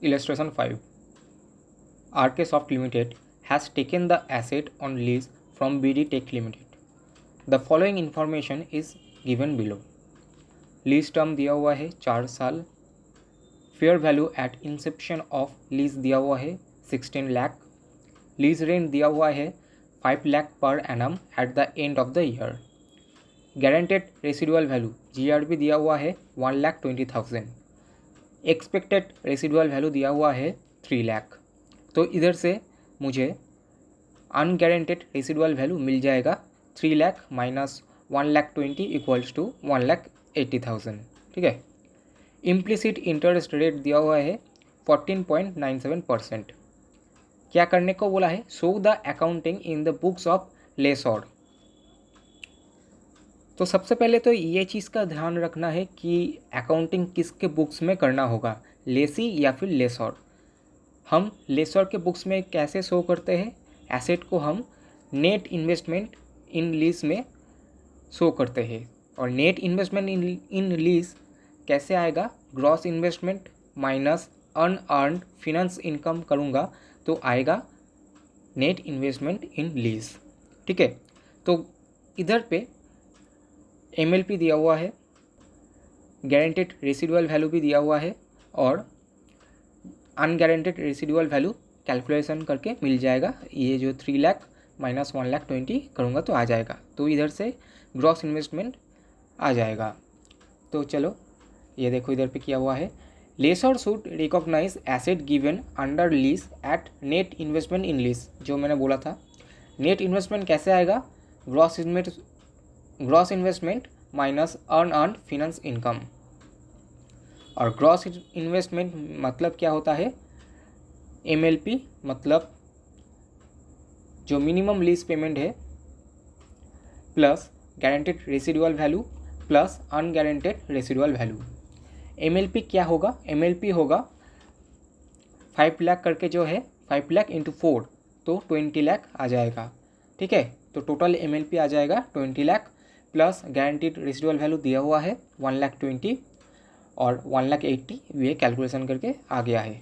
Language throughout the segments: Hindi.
Illustration 5. RK Soft Limited has taken the asset on lease from BD Tech Limited. The following information is given below. Lease term दिया हुआ है 4 साल. Fair value at inception of lease दिया हुआ है 16 लाख. लीज रेंट दिया हुआ है 5 lakh per annum at the end of the year. Guaranteed residual value GRV दिया हुआ है 1,20,000. एक्सपेक्टेड रेसिडुअल वैल्यू दिया हुआ है 3 लाख. तो इधर से मुझे अनगारंटेड रेसिडुअल वैल्यू मिल जाएगा 3 लाख माइनस 1,20,000 इक्वल्स टू 1,80,000. ठीक है. इम्प्लिसिट इंटरेस्ट रेट दिया हुआ है 14.97%. क्या करने को बोला है? Show the accounting in the books of lessor. तो सबसे पहले तो ये चीज़ का ध्यान रखना है कि अकाउंटिंग किसके बुक्स में करना होगा, लेसी या फिर लेसॉर. हम लेसॉर के बुक्स में कैसे शो करते हैं? एसेट को हम नेट इन्वेस्टमेंट इन लीज में शो करते हैं. और नेट इन्वेस्टमेंट इन लीज कैसे आएगा? Gross investment minus unearned finance income करूँगा तो आएगा नेट इन्वेस्टमेंट इन लीज. ठीक है. तो इधर पे MLP दिया हुआ है, गारंटेड रेसिडुअल वैल्यू भी दिया हुआ है और अनगारंटेड रेसिडुअल वैल्यू कैलकुलेशन करके मिल जाएगा. ये जो 3 लाख माइनस 1,20,000 करूँगा तो आ जाएगा. तो इधर से ग्रॉस इन्वेस्टमेंट आ जाएगा. तो चलो ये देखो इधर पे किया हुआ है. Lessor should recognise asset given under lease at net investment in lease. जो मैंने बोला था, नेट इन्वेस्टमेंट कैसे आएगा? Gross investment minus unearned finance income. और ग्रॉस इन्वेस्टमेंट मतलब क्या होता है? MLP मतलब जो मिनिमम लीज पेमेंट है plus guaranteed residual value plus unguaranteed residual value. MLP क्या होगा? MLP होगा 5 लाख करके जो है 5 लाख इंटू 4 तो 20 लाख आ जाएगा. ठीक है. तो टोटल MLP आ जाएगा 20 lakh plus guaranteed residual value दिया हुआ है 1,20,000 और 1,80,000 ये कैलकुलेशन करके आ गया है.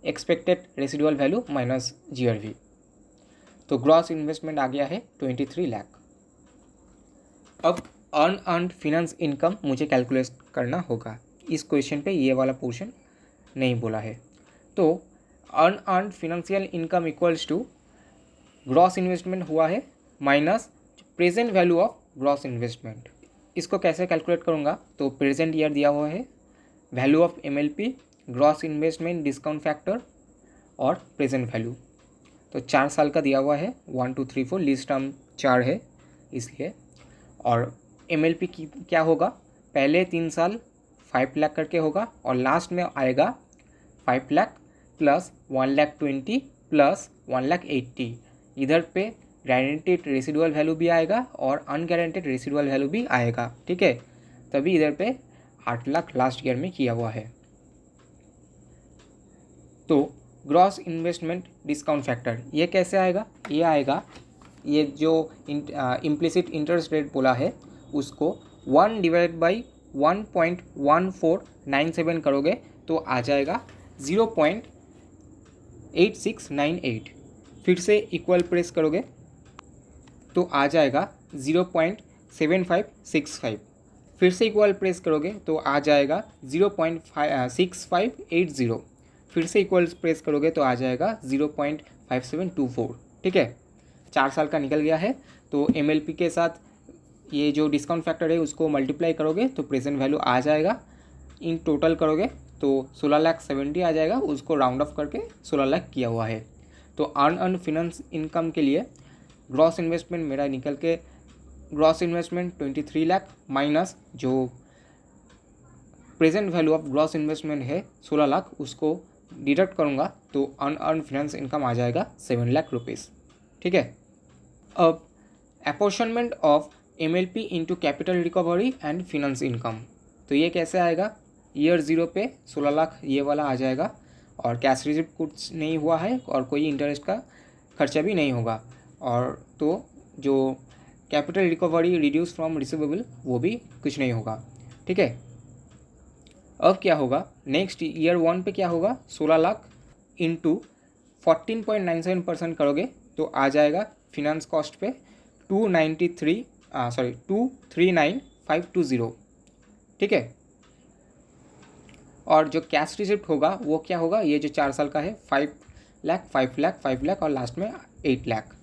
Expected residual value minus GRV. तो ग्रॉस इन्वेस्टमेंट आ गया है 23 लाख. अब अनअर्न्ड फिनेंस इनकम मुझे कैलकुलेट करना होगा. इस क्वेश्चन पे ये वाला पोर्शन नहीं बोला है. तो unearned financial income equals to gross investment हुआ है minus present value of gross investment. इसको कैसे कैलकुलेट करूँगा? तो प्रेजेंट ईयर दिया हुआ है, value of MLP, gross investment discount factor और प्रेजेंट वैल्यू. तो 4 साल का दिया हुआ है 1 2 3 4 लीज टर्म 4 है इसलिए. और MLP की क्या होगा? पहले 3 साल 5 लाख करके होगा और लास्ट में आएगा 5 लाख प्लस 1,20,000 प्लस 1,80,000. इधर पे गारंटेड रेसिडुअल वैल्यू भी आएगा और अनगारंटेड रेसिडुअल वैल्यू भी आएगा. ठीक है. तभी इधर पे 8 लाख लास्ट ईयर में किया हुआ है. तो ग्रॉस इन्वेस्टमेंट डिस्काउंट फैक्टर ये कैसे आएगा? ये आएगा, ये जो इम्प्लिसिट इंटरेस्ट रेट बोला है उसको 1 डिवाइड बाई 1.1497 करोगे तो आ जाएगा 0.8698. फिर से इक्वल प्रेस करोगे तो आ जाएगा 0.7565. फिर से इक्वल प्रेस करोगे तो आ जाएगा 0.6580. फिर से इक्वल प्रेस करोगे तो आ जाएगा 0.5724. ठीक है. 4 साल का निकल गया है. तो MLP के साथ ये जो डिस्काउंट फैक्टर है उसको मल्टीप्लाई करोगे तो प्रेजेंट वैल्यू आ जाएगा. इन टोटल करोगे तो 16,70,000 आ जाएगा. उसको राउंड ऑफ करके 16 लाख किया हुआ है. तो अनअर्न्ड फिनेंस इनकम के लिए ग्रॉस इन्वेस्टमेंट मेरा निकल के ग्रॉस इन्वेस्टमेंट 23 लाख माइनस जो present value of gross investment है 16 लाख, उसको डिडक्ट करूँगा तो अनअर्न्ड फिनेंस इनकम आ जाएगा 7 लाख रुपीज़. ठीक है. अब apportionment of MLP into capital recovery and finance income. तो ये कैसे आएगा? ईयर 0 पे 16 लाख ये वाला आ जाएगा और कैश रिसिप्ट कुछ नहीं हुआ है और कोई इंटरेस्ट का खर्चा भी नहीं होगा. और तो जो capital recovery reduce from receivable वो भी कुछ नहीं होगा. ठीक है. अब क्या होगा, नेक्स्ट ईयर 1 पे क्या होगा, 16 लाख इंटू 14.97% करोगे तो आ जाएगा फिनांस कॉस्ट पे 239,520, ठीक है। और जो कैश रिसिप्ट होगा वो क्या होगा, ये जो 4 साल का है 5 लाख 5 लाख 5 लाख और लास्ट में 8 लाख।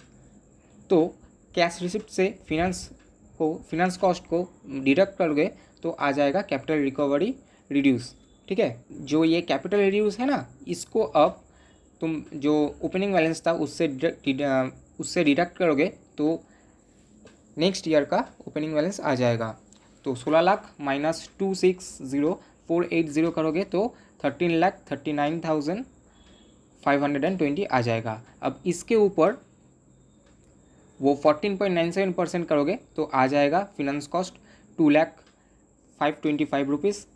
तो कैश रिसिप्ट से फिनांस कॉस्ट को डिडक्ट करोगे तो आ जाएगा कैपिटल रिकवरी रिड्यूस, ठीक है। जो ये कैपिटल रिड्यूस है ना, इसको अब तुम जो ओपनिंग बैलेंस था उससे डिडक्ट करोगे तो नेक्स्ट ईयर का ओपनिंग बैलेंस आ जाएगा। तो 16 लाख माइनस 260,480 करोगे तो 13,39,520 आ जाएगा। अब इसके ऊपर वो 14.97% करोगे तो आ जाएगा फिनांस कॉस्ट 2,05,25 रुपीज़।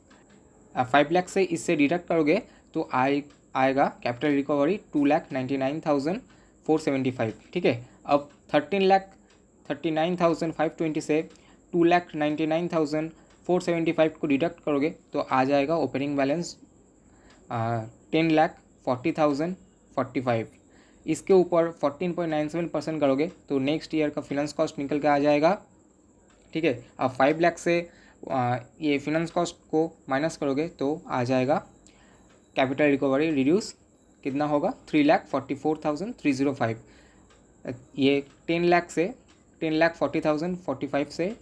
5 लाख से इससे डिडक्ट करोगे तो आएगा कैपिटल रिकवरी 2,99,475, ठीक है। अब 13,39,520 से 2,99,475 को डिडक्ट करोगे तो आ जाएगा ओपनिंग बैलेंस 10,40,045। इसके ऊपर 14.97% करोगे तो नेक्स्ट ईयर का फिनांस कॉस्ट निकल के आ जाएगा, ठीक है। अब 5 लाख से ये फिनांस कॉस्ट को माइनस करोगे तो आ जाएगा कैपिटल रिकवरी रिड्यूस, कितना होगा 3,44,305। ये 10,40,045 से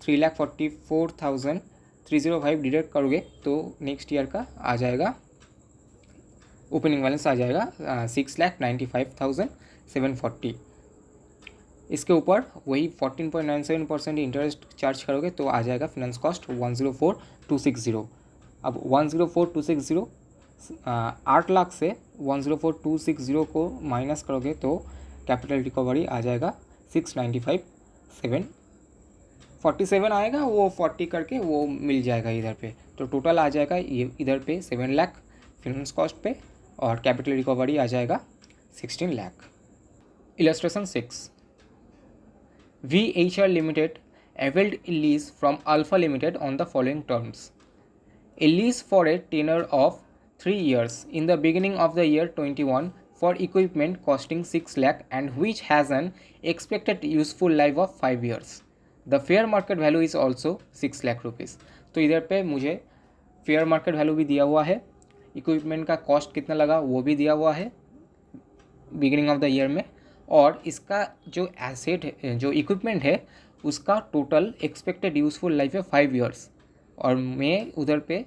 3,44,305 डिडक्ट करोगे तो नेक्स्ट ईयर का आ जाएगा ओपनिंग बैलेंस आ जाएगा 6,95,740। इसके ऊपर वही 14.97% इंटरेस्ट चार्ज करोगे तो आ जाएगा फिनांस कॉस्ट 104,260। अब 104,260 8 लाख से 104,260 को माइनस करोगे तो कैपिटल रिकवरी आ जाएगा 695,747 आएगा, वो 40 करके वो मिल जाएगा इधर पे। तो टोटल आ जाएगा ये इधर पे 7 लाख फिनांस कॉस्ट पे और कैपिटल रिकवरी आ जाएगा 16 lakh. Illustration 6, VHR Limited availed a lease from Alpha Limited on the following terms. A lease for a tenure of 3 years in the beginning of the year 21 for equipment costing 6 lakh and which has an expected useful life of 5 years. The fair market value is also 6 lakh rupees. तो इधर पे मुझे फेयर मार्केट वैल्यू भी दिया हुआ है, इक्विपमेंट का कॉस्ट कितना लगा वो भी दिया हुआ है बिगिनिंग ऑफ द ईयर में, और इसका जो एसेट है, जो इक्विपमेंट है उसका टोटल एक्सपेक्टेड यूज़फुल लाइफ है 5 इयर्स और मैं उधर पे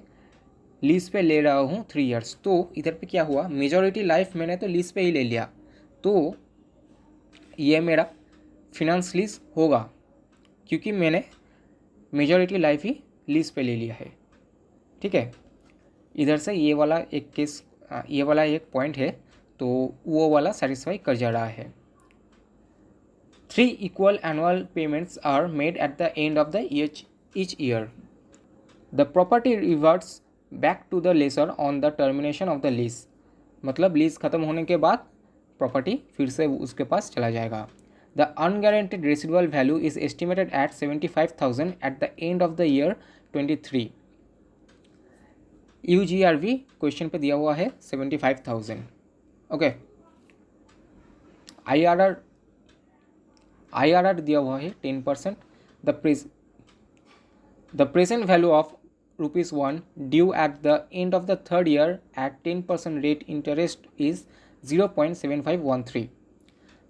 लीज पे ले रहा हूँ 3 इयर्स। तो इधर पे क्या हुआ, मेजॉरिटी लाइफ मैंने तो लीज पे ही ले लिया, तो ये मेरा फिनांस लीज होगा क्योंकि मैंने मेजॉरिटी लाइफ ही लीज पे ले लिया है, ठीक है। इधर से ये वाला एक केस, ये वाला एक पॉइंट है तो वो वाला सेटिस्फाई कर जा रहा है। 3 equal annual payments are made at the end of the each year. The property reverts back to the lessor on the termination of the lease. मतलब लीज ख़त्म होने के बाद प्रॉपर्टी फिर से उसके पास चला जाएगा। The unguaranteed residual value is estimated at 75,000 at the end of the year 23. UGRV question पे दिया हुआ है 75,000, ओके। IRR दिया हुआ है 10%। The present value of ₹1 due at the end of the third year at 10% rate interest is 0.7513.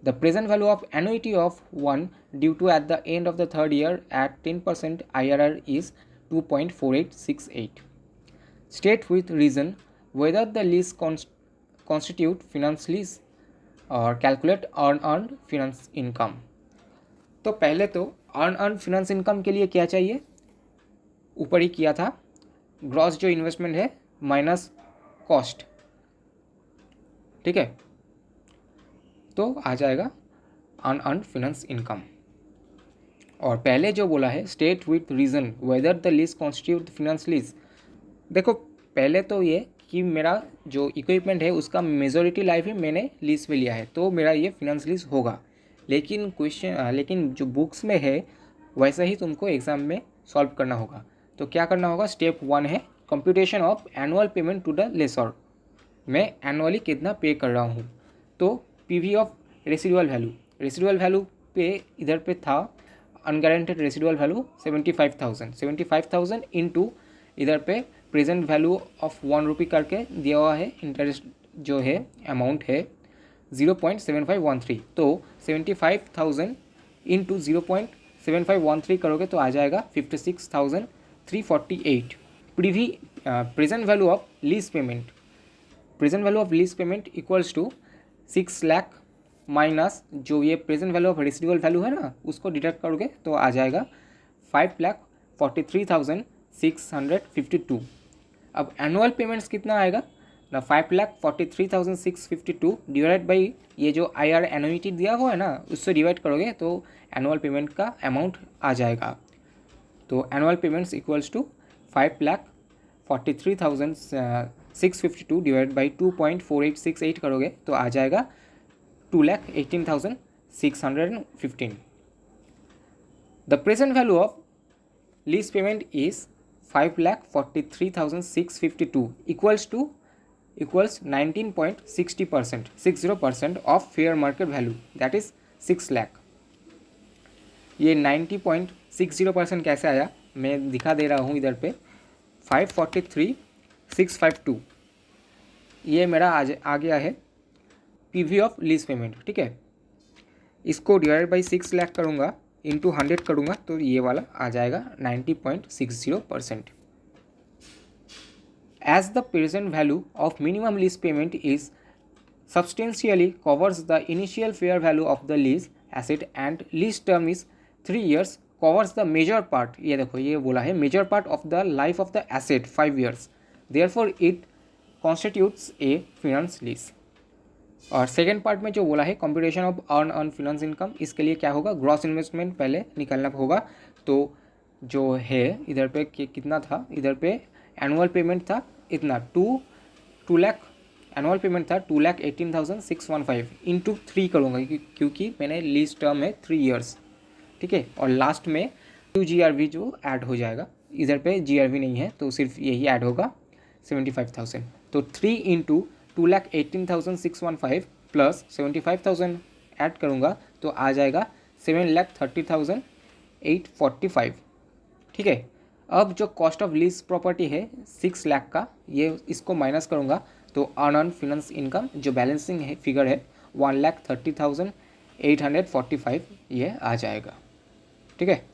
The present value of annuity of 1 due to at the end of the third year at 10% IRR is 2.4868. State with reason whether the lease constitute finance lease और कैलकुलेट अर्न फिनांस इनकम। तो पहले तो अर्न फिनांस इनकम के लिए क्या चाहिए, ऊपर ही किया था, ग्रॉस जो इन्वेस्टमेंट है माइनस कॉस्ट, ठीक है। तो आ जाएगा अर्न फिनांस इनकम। और पहले जो बोला है state with reason whether the lease constitute finance lease, देखो पहले तो ये कि मेरा जो इक्विपमेंट है उसका मेजॉरिटी लाइफ ही मैंने लीज पे लिया है तो मेरा ये फिनांस लीज होगा, लेकिन जो बुक्स में है वैसा ही तुमको एग्ज़ाम में सॉल्व करना होगा। तो क्या करना होगा, स्टेप 1 है computation of annual payment to the lessor, मैं एनुअली कितना पे कर रहा हूँ। तो पीवी ऑफ रेसिडुअल वैल्यू पे इधर पे था अनगारंटेड रेसिडुअल वैल्यू 75,000 इनटू इधर पे प्रेजेंट वैल्यू ऑफ 1 रुपी करके दिया हुआ है, इंटरेस्ट जो है अमाउंट है 0.7513। तो 75,000 इंटू 0.7513 करोगे तो आ जाएगा 56,348। Present value of lease payment equals to 6 lakh minus जो ये present value of residual value है ना, उसको डिडक्ट करोगे तो आ जाएगा 5,43,652। अब एनुअल पेमेंट्स कितना आएगा ना, 5,43,652 डिवाइड बाई ये जो IR एनुइटी दिया हुआ है ना, उससे डिवाइड करोगे तो एनुअल पेमेंट का अमाउंट आ जाएगा। तो annual payments equals to 5,43,652 divide by 2.4868 करोगे तो आ जाएगा 2,18,615। The present value of lease payment is 5,43,652 equals 19.60% of fair market value, that is 6 lakh. ये 90.60% कैसे आया मैं दिखा दे रहा हूँ इधर पे। 543,652 ये मेरा आ गया है पीवी ऑफ लीज पेमेंट, ठीक है। इसको डिवाइड बाई 6 लाख करूँगा, इंटू 100 करूँगा तो ये वाला आ जाएगा 90.60%। As the present value of minimum lease payment is substantially covers the initial fair value of the lease asset and lease term is 3 years, covers the major part, ये देखो ये बोला है major part of the life of the asset 5 years, therefore it constitutes a finance lease। और सेकेंड पार्ट में जो बोला है computation of earn finance income, इसके लिए क्या होगा, ग्रॉस इन्वेस्टमेंट पहले निकालना होगा। तो जो है इधर पे कितना था, इधर पे एनुअल पेमेंट था इतना 2 लाख, एनुअल पेमेंट था 2,18,615 इंटू 3 करूँगा क्योंकि मैंने लीज टर्म है 3 इयर्स, ठीक है। और लास्ट में GRV जो ऐड हो जाएगा, इधर पे GRV नहीं है तो सिर्फ यही ऐड होगा 75,000। तो 3 इंटू 2,18,615 प्लस 75,000 ऐड करूँगा तो आ जाएगा 7,30,845, ठीक है। अब जो कॉस्ट ऑफ लीज प्रॉपर्टी है 6 लाख का, ये इसको माइनस करूँगा तो अर्न फिनेंस इनकम जो बैलेंसिंग है फिगर है 1,30,845 ये आ जाएगा, ठीक है।